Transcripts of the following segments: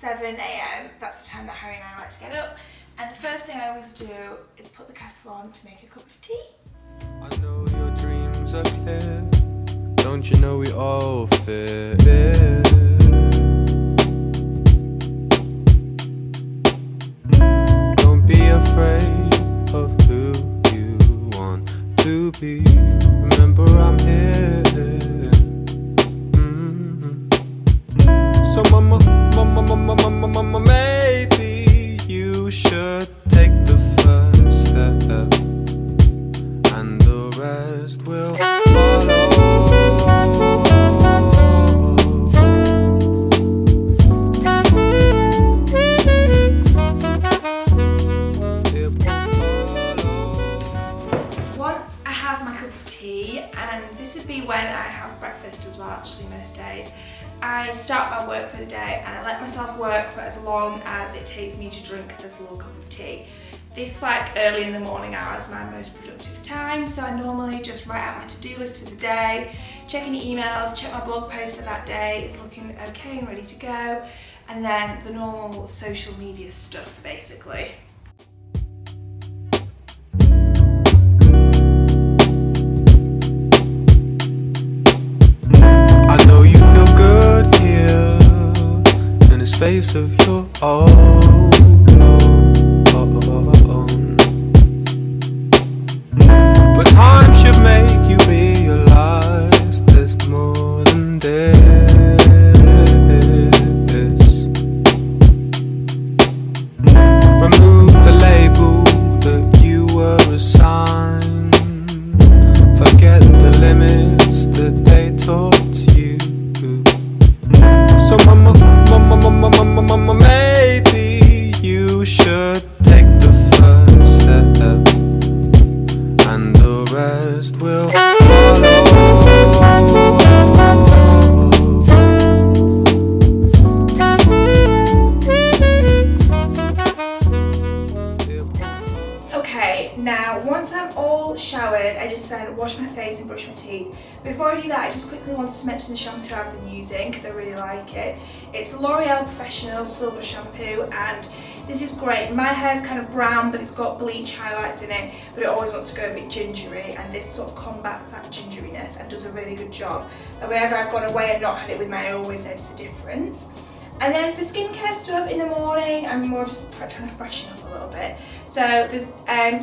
7 AM. That's the time that Harry and I like to get up. And the first thing I always do is put the kettle on to make a cup of tea. I know your dreams are clear. Don't you know we all fear? Don't be afraid of who you want to be. Remember I'm here. So mama, maybe you should take the first step, and the rest will follow. Once I have my cup of tea, and this would be when I have breakfast as well actually most days, I start my work for the day and I let myself work for as long as it takes me to drink this little cup of tea. This early in the morning hours my most productive time, so I normally just write out my to-do list for the day, check any emails, check my blog post for that day, it's looking okay and ready to go, and then the normal social media stuff basically. Space of your own. But time should make you realize there's more than this. Remove the label that you were assigned. Forget the limits that they taught you. So mama, maybe you should take the first step, and the rest will follow. Okay, now once I'm all showered, I just then wash my face and brush my teeth. Before I do that, I just quickly want to mention the shampoo I've been using because I really like it. It's L'Oreal Professional Silver Shampoo, and this is great. My hair's kind of brown, but it's got bleach highlights in it, but it always wants to go a bit gingery, and this sort of combats that gingeriness and does a really good job. And whenever I've gone away and not had it with me, I always notice a difference. And then for skincare stuff in the morning, I'm more just trying to freshen up a little bit. So the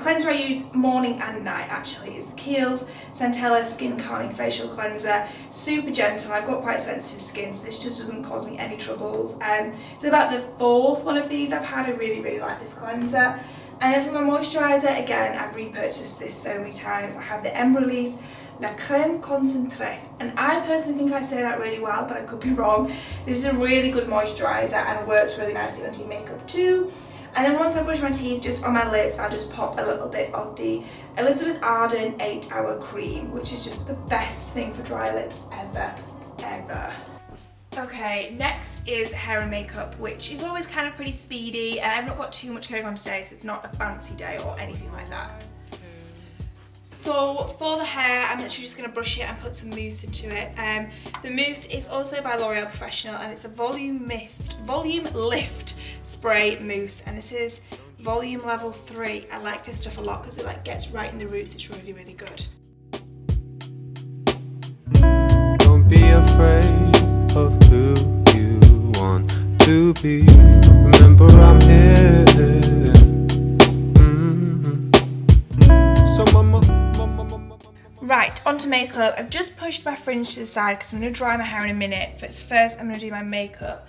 cleanser I use morning and night actually is the KEIHLS Centella Skin Calming Facial Cleanser. Super gentle. I've got quite sensitive skin, so this just doesn't cause me any troubles. It's about the 4th one of these I've had. I really like this cleanser. And then for my moisturiser, again, I've repurchased this so many times. I have the EMBRYOLISSE La Crème Concentrée, and I personally think I say that really well, but I could be wrong. This is a really good moisturiser and works really nicely under your makeup too. And then once I brush my teeth, just on my lips, I'll just pop a little bit of the Elizabeth Arden 8-Hour Cream, which is just the best thing for dry lips ever. Okay, next is hair and makeup, which is always kind of pretty speedy, and I've not got too much going on today, so it's not a fancy day or anything like that. So for the hair, I'm actually just going to brush it and put some mousse into it. The mousse is also by L'Oreal Professional, and it's a volume lift spray mousse, and this is volume level 3. I like this stuff a lot because it gets right in the roots. It's really good. Don't be afraid of who you want to be. Remember I'm here. So mama. Right, onto makeup. I've just pushed my fringe to the side because I'm going to dry my hair in a minute, but first I'm going to do my makeup.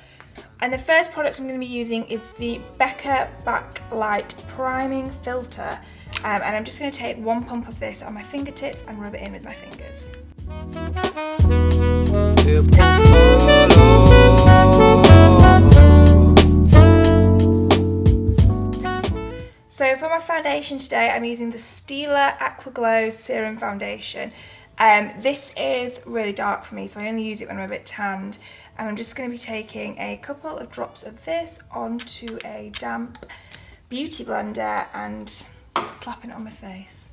And the first product I'm going to be using is the BECCA Backlight Priming Filter, and I'm just going to take 1 pump of this on my fingertips and rub it in with my fingers. So for my foundation today, I'm using the STILA Aqua Glow Serum Foundation. This is really dark for me, so I only use it when I'm a bit tanned. And I'm just going to be taking a couple of drops of this onto a damp beauty blender and slapping it on my face.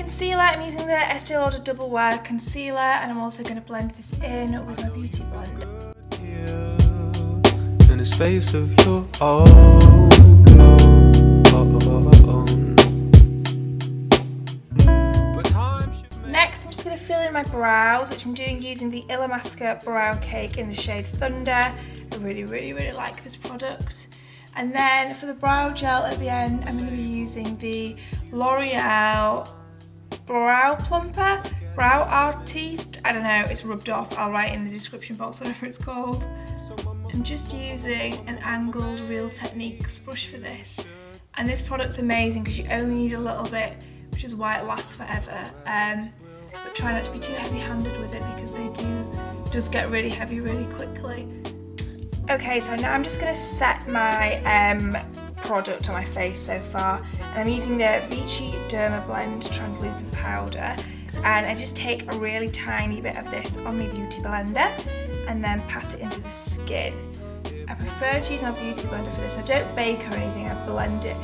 concealer, I'm using the Estee Lauder Double Wear Concealer, and I'm also going to blend this in with my Beauty Blender. In the space of your own. Next, I'm just going to fill in my brows, which I'm doing using the ILLAMASQUA Brow Cake in the shade Thunder. I really like this product. And then for the brow gel at the end, I'm going to be using the L'Oreal Brow Plumper, Brow Artiste. I don't know, it's rubbed off. I'll write in the description box whatever it's called. I'm just using an angled Real Techniques brush for this. And this product's amazing because you only need a little bit, which is why it lasts forever. But try not to be too heavy-handed with it because they does get really heavy really quickly. Okay, so now I'm just going to set my product on my face so far. And I'm using the Vichy Derma Blend Translucent Powder. And I just take a really tiny bit of this on my Beauty Blender and then pat it into the skin. I prefer to use my Beauty Blender for this. I don't bake or anything, I blend it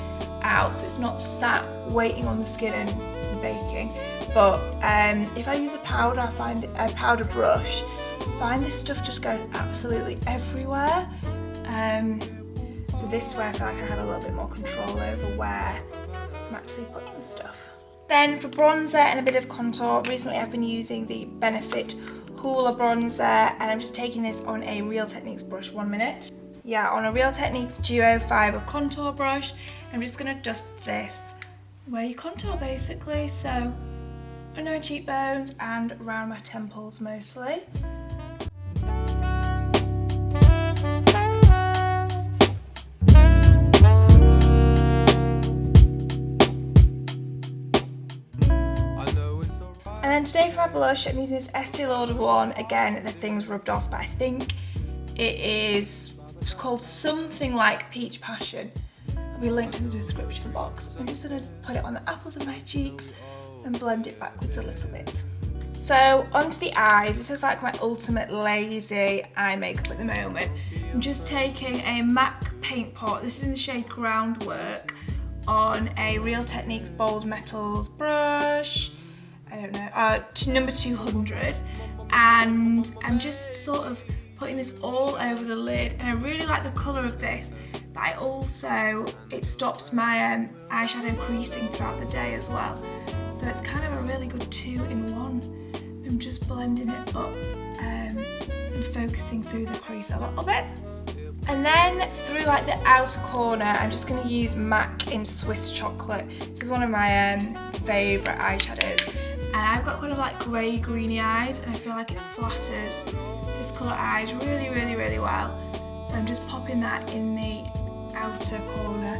out so it's not sat waiting on the skin and baking. But if I use a powder, I find a powder brush, I find this stuff just goes absolutely everywhere. So this way I feel like I have a little bit more control over where I'm actually putting the stuff. Then for bronzer and a bit of contour, recently I've been using the Benefit HOOLA bronzer, and I'm just taking this on a Real Techniques brush. 1 minute. Yeah, on a Real Techniques Duo Fibre contour brush. I'm just going to dust this where you contour basically, so under my cheekbones and around my temples mostly. And then today for my blush, I'm using this Estee Lauder one. Again, the thing's rubbed off, but I think it's called something like Peach Passion. It'll be linked in the description box. I'm just going to put it on the apples of my cheeks and blend it backwards a little bit. So onto the eyes. This is like my ultimate lazy eye makeup at the moment. I'm just taking a MAC paint pot. This is in the shade Groundwork on a Real Techniques Bold Metals brush. I don't know, to number 200, and I'm just sort of putting this all over the lid, and I really like the colour of this, but it stops my eyeshadow creasing throughout the day as well, so it's kind of a really good 2-in-1. I'm just blending it up and focusing through the crease a little bit. And then through like the outer corner, I'm just going to use MAC in Swiss Chocolate. This is one of my favourite eyeshadows. And I've got kind of like grey greeny eyes, and I feel like it flatters this colour eyes really well. So I'm just popping that in the outer corner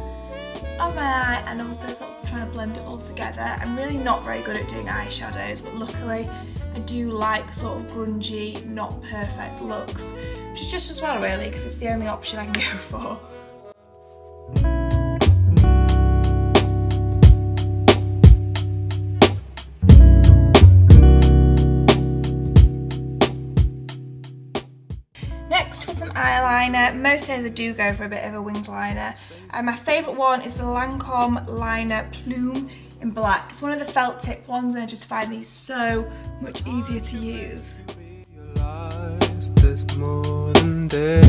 of my eye and also sort of trying to blend it all together. I'm really not very good at doing eyeshadows, but luckily I do like sort of grungy, not perfect looks, which is just as well really because it's the only option I can go for. Next for some eyeliner, most days I do go for a bit of a winged liner. My favourite one is the Lancome Liner Plume in black. It's one of the felt tip ones and I just find these so much easier to use. There's more than this.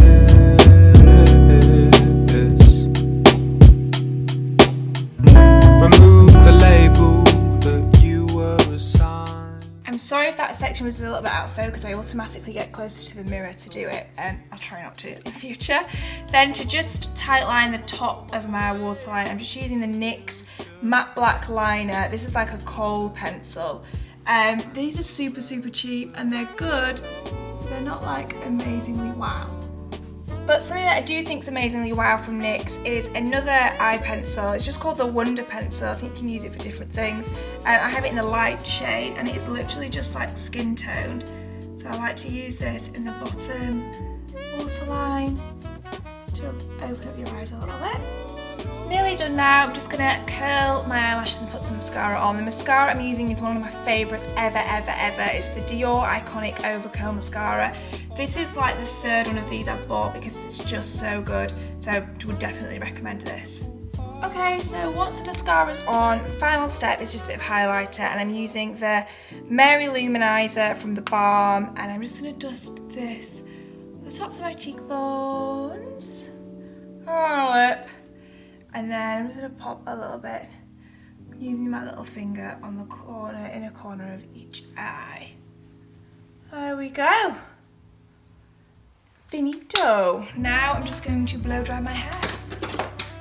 Remove the label that you were assigned. I'm sorry if that section was a little bit out of focus. I automatically get closer to the mirror to do it, and I'll try not to in the future. Then to just tightline the top of my waterline, I'm just using the NYX Matte Black Liner. This is like a kohl pencil. These are super cheap and they're good, but they're not like amazingly wow. But something that I do think is amazingly wow from NYX is another eye pencil. It's just called the Wonder Pencil. I think you can use it for different things. I have it in a light shade and it's literally just like skin toned. So I like to use this in the bottom waterline to open up your eyes a little bit. Nearly done now. I'm just gonna curl my eyelashes and put some mascara on. The mascara I'm using is one of my favourites ever. It's the Dior Iconic Overcurl Mascara. This is like the third one of these I've bought because it's just so good. So I would definitely recommend this. Okay, so once the mascara's on, final step is just a bit of highlighter, and I'm using the Mary Luminizer from the BALM, and I'm just going to dust this on the tops of my cheekbones, on my lip, and then I'm just going to pop a little bit using my little finger on the corner, inner corner of each eye. There we go. Finito. Now I'm just going to blow dry my hair.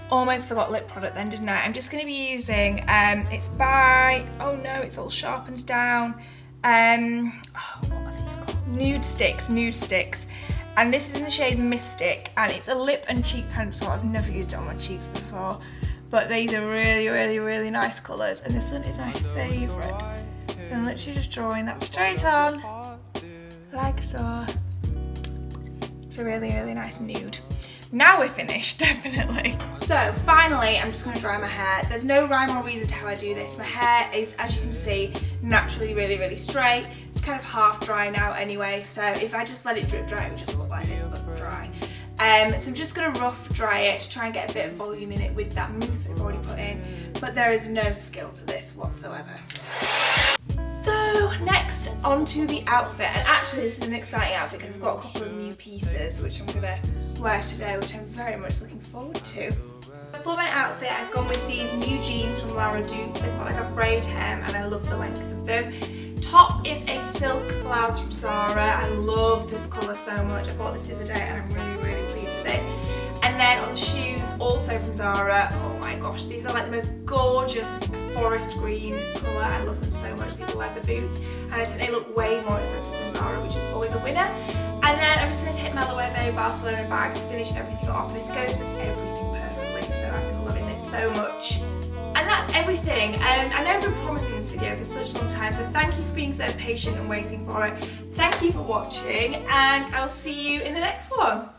Almost forgot lip product then, didn't I? I'm just going to be using, it's by, oh no, it's all sharpened down. What are these called? Nude Sticks. And this is in the shade Mystic, and it's a lip and cheek pencil. I've never used it on my cheeks before, but these are really, really, really nice colours, and this one is my favourite. And literally just drawing that straight on, like so. It's a really, really nice nude. Now we're finished, definitely. So finally, I'm just going to dry my hair. There's no rhyme or reason to how I do this. My hair is, as you can see, naturally really, really straight. It's kind of half dry now anyway, so if I just let it drip dry, it would just look like this, look dry. So I'm just going to rough dry it to try and get a bit of volume in it with that mousse I've already put in, but there is no skill to this whatsoever. So next onto the outfit, and actually this is an exciting outfit because I've got a couple of new pieces which I'm going to wear today, which I'm very much looking forward to. For my outfit, I've gone with these new jeans from REDOUTE. They've got like a frayed hem and I love the length of them. Top is a silk blouse from ZARA. I love this colour so much. I bought this the other day and I'm really, really pleased with it. And then on the shoes, also from ZARA, oh my gosh, these are like the most gorgeous forest green colour. I love them so much, these leather boots. And I think they look way more expensive than ZARA, which is always a winner. And then I'm just going to take my LOEWE Barcelona bag to finish everything off. This goes with everything perfectly, so I've been loving this so much. And that's everything. I know I've been promising this video for such a long time, so thank you for being so patient and waiting for it. Thank you for watching, and I'll see you in the next one.